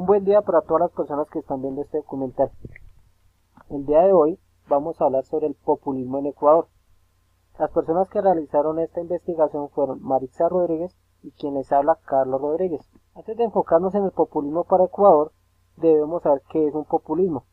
Un buen día para todas las personas que están viendo este documental. El día de hoy vamos a hablar sobre el populismo en Ecuador. Las personas que realizaron esta investigación fueron Maritza Rodríguez y quien les habla, Carlos Rodríguez. Antes de enfocarnos en el populismo para Ecuador, debemos saber qué es un populismo.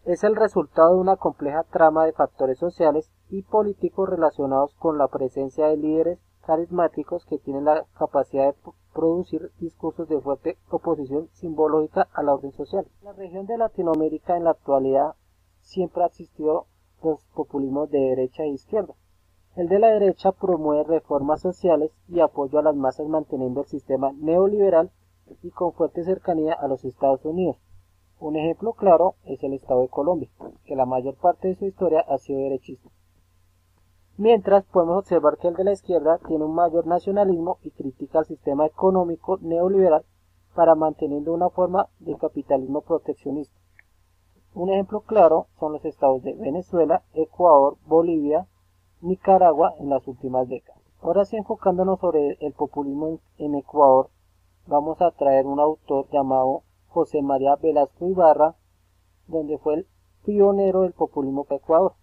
Es el resultado de una compleja trama de factores sociales y políticos relacionados con la presencia de líderes carismáticos que tienen la capacidad de producir discursos de fuerte oposición simbológica a la orden social. En la región de Latinoamérica en la actualidad siempre ha existido los populismos de derecha e izquierda. El de la derecha promueve reformas sociales y apoyo a las masas manteniendo el sistema neoliberal y con fuerte cercanía a los Estados Unidos. Un ejemplo claro es el Estado de Colombia, que la mayor parte de su historia ha sido derechista. Mientras podemos observar que el de la izquierda tiene un mayor nacionalismo y critica el sistema económico neoliberal para manteniendo una forma de capitalismo proteccionista. Un ejemplo claro son los estados de Venezuela, Ecuador, Bolivia, Nicaragua en las últimas décadas. Ahora sí, enfocándonos sobre el populismo en Ecuador, vamos a traer un autor llamado José María Velasco Ibarra, donde fue el pionero del populismo en Ecuador.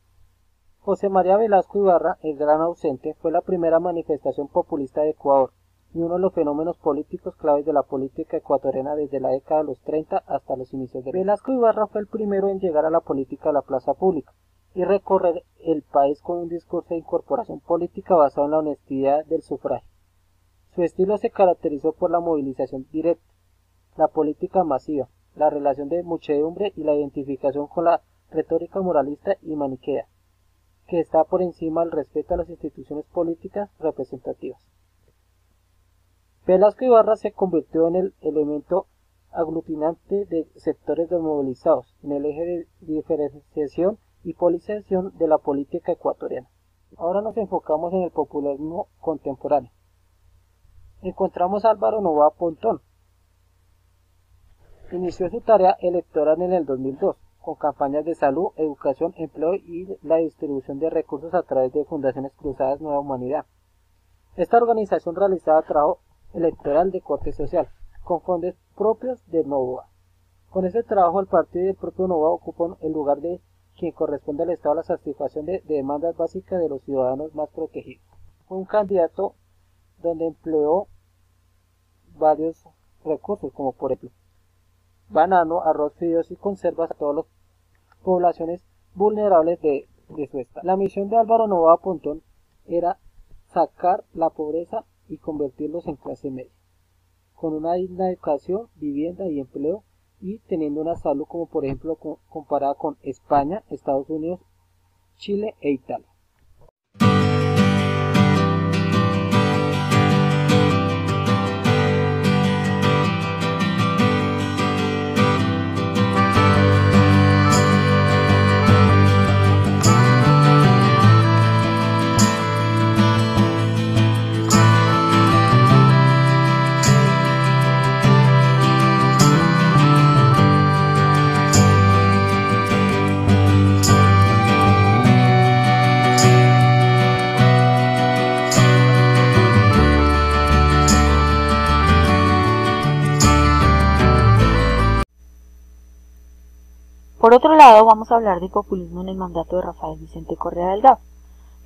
José María Velasco Ibarra, el gran ausente, fue la primera manifestación populista de Ecuador y uno de los fenómenos políticos claves de la política ecuatoriana desde la década de los 30 hasta los inicios de Velasco Ibarra fue el primero en llegar a la política a la plaza pública y recorrer el país con un discurso de incorporación política basado en la honestidad del sufragio. Su estilo se caracterizó por la movilización directa, la política masiva, la relación de muchedumbre y la identificación con la retórica moralista y maniquea, que está por encima del respeto a las instituciones políticas representativas. Velasco Ibarra se convirtió en el elemento aglutinante de sectores desmovilizados, en el eje de diferenciación y polarización de la política ecuatoriana. Ahora nos enfocamos en el populismo contemporáneo. Encontramos a Álvaro Noboa Pontón. Inició su tarea electoral en el 2002, con campañas de salud, educación, empleo y la distribución de recursos a través de Fundaciones Cruzadas Nueva Humanidad. Esta organización realizaba trabajo electoral de corte social, con fondos propios de Noboa. Con este trabajo el partido y el propio Noboa ocupan el lugar de quien corresponde al Estado a la satisfacción de demandas básicas de los ciudadanos más protegidos. Fue un candidato donde empleó varios recursos, como por ejemplo banano, arroz, fideos y conservas a todas las poblaciones vulnerables de su estado. La misión de Álvaro Noboa Pontón era sacar la pobreza y convertirlos en clase media, con una digna educación, vivienda y empleo, y teniendo una salud como por ejemplo comparada con España, Estados Unidos, Chile e Italia. Por otro lado, vamos a hablar del populismo en el mandato de Rafael Vicente Correa Delgado,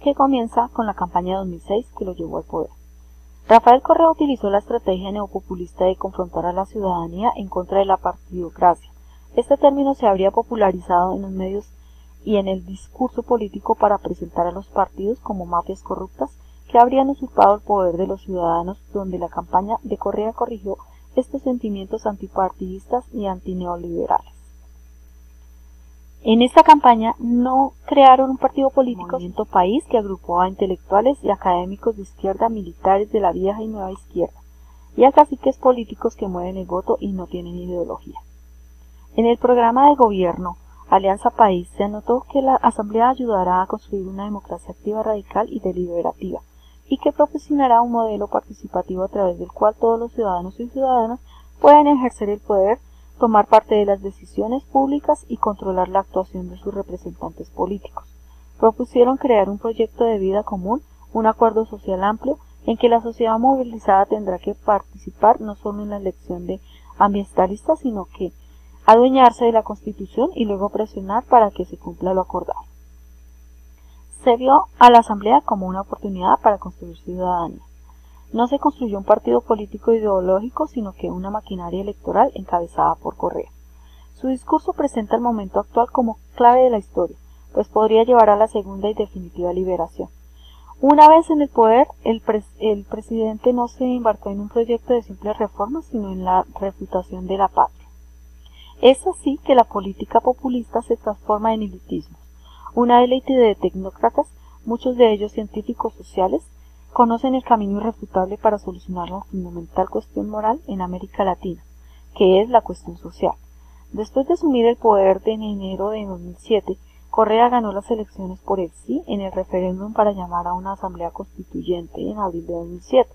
que comienza con la campaña de 2006 que lo llevó al poder. Rafael Correa utilizó la estrategia neopopulista de confrontar a la ciudadanía en contra de la partidocracia. Este término se habría popularizado en los medios y en el discurso político para presentar a los partidos como mafias corruptas que habrían usurpado el poder de los ciudadanos, donde la campaña de Correa corrigió estos sentimientos antipartidistas y antineoliberales. En esta campaña no crearon un partido político, Movimiento País, que agrupó a intelectuales y académicos de izquierda, militares de la vieja y nueva izquierda, y a caciques políticos que mueven el voto y no tienen ideología. En el programa de gobierno Alianza País se anotó que la Asamblea ayudará a construir una democracia activa, radical y deliberativa, y que proporcionará un modelo participativo a través del cual todos los ciudadanos y ciudadanas pueden ejercer el poder, tomar parte de las decisiones públicas y controlar la actuación de sus representantes políticos. Propusieron crear un proyecto de vida común, un acuerdo social amplio, en que la sociedad movilizada tendrá que participar no solo en la elección de ambientalista, sino que adueñarse de la Constitución y luego presionar para que se cumpla lo acordado. Se vio a la Asamblea como una oportunidad para construir ciudadanía. No se construyó un partido político ideológico, sino que una maquinaria electoral encabezada por Correa. Su discurso presenta el momento actual como clave de la historia, pues podría llevar a la segunda y definitiva liberación. Una vez en el poder, el presidente no se embarcó en un proyecto de simples reformas, sino en la refutación de la patria. Es así que la política populista se transforma en elitismo. Una élite de tecnócratas, muchos de ellos científicos sociales, conocen el camino irrefutable para solucionar la fundamental cuestión moral en América Latina, que es la cuestión social. Después de asumir el poder en enero de 2007, Correa ganó las elecciones por el sí en el referéndum para llamar a una asamblea constituyente en abril de 2007.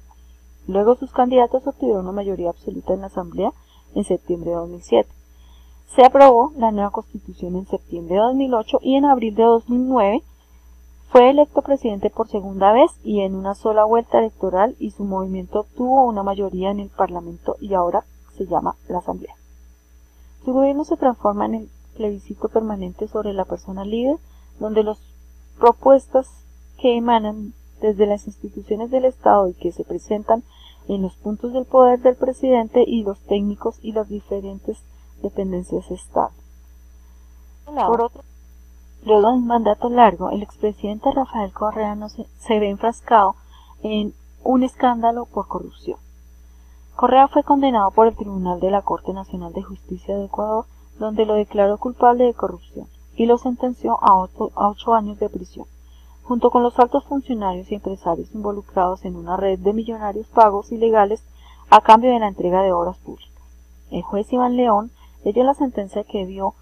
Luego sus candidatos obtuvieron una mayoría absoluta en la asamblea en septiembre de 2007. Se aprobó la nueva constitución en septiembre de 2008 y en abril de 2009 fue electo presidente por segunda vez y en una sola vuelta electoral, y su movimiento obtuvo una mayoría en el parlamento y ahora se llama la asamblea. Su gobierno se transforma en el plebiscito permanente sobre la persona líder, donde las propuestas que emanan desde las instituciones del Estado y que se presentan en los puntos del poder del presidente y los técnicos y las diferentes dependencias estables. Por otro, luego de un mandato largo, el expresidente Rafael Correa se ve enfrascado en un escándalo por corrupción. Correa fue condenado por el Tribunal de la Corte Nacional de Justicia de Ecuador, donde lo declaró culpable de corrupción y lo sentenció a 8 años de prisión, junto con los altos funcionarios y empresarios involucrados en una red de millonarios pagos ilegales a cambio de la entrega de obras públicas. El juez Iván León leyó la sentencia que dijo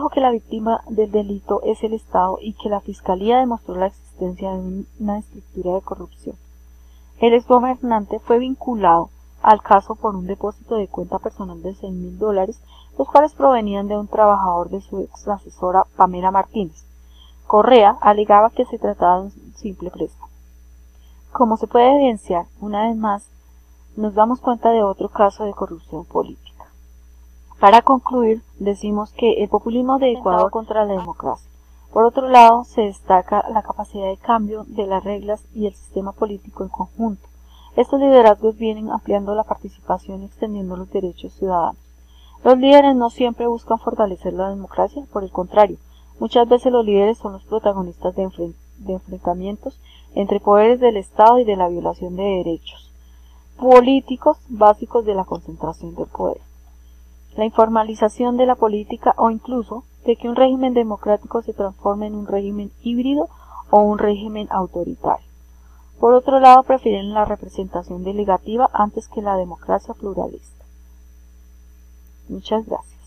que la víctima del delito es el Estado y que la Fiscalía demostró la existencia de una estructura de corrupción. El exgobernante fue vinculado al caso por un depósito de cuenta personal de $6.000, los cuales provenían de un trabajador de su ex asesora Pamela Martínez. Correa alegaba que se trataba de un simple préstamo. Como se puede evidenciar, una vez más, nos damos cuenta de otro caso de corrupción política. Para concluir, decimos que el populismo de Ecuador contra la democracia. Por otro lado, se destaca la capacidad de cambio de las reglas y el sistema político en conjunto. Estos liderazgos vienen ampliando la participación y extendiendo los derechos ciudadanos. Los líderes no siempre buscan fortalecer la democracia, por el contrario, muchas veces los líderes son los protagonistas de enfrentamientos entre poderes del Estado y de la violación de derechos políticos básicos de la concentración del poder, la informalización de la política o incluso de que un régimen democrático se transforme en un régimen híbrido o un régimen autoritario. Por otro lado, prefieren la representación delegativa antes que la democracia pluralista. Muchas gracias.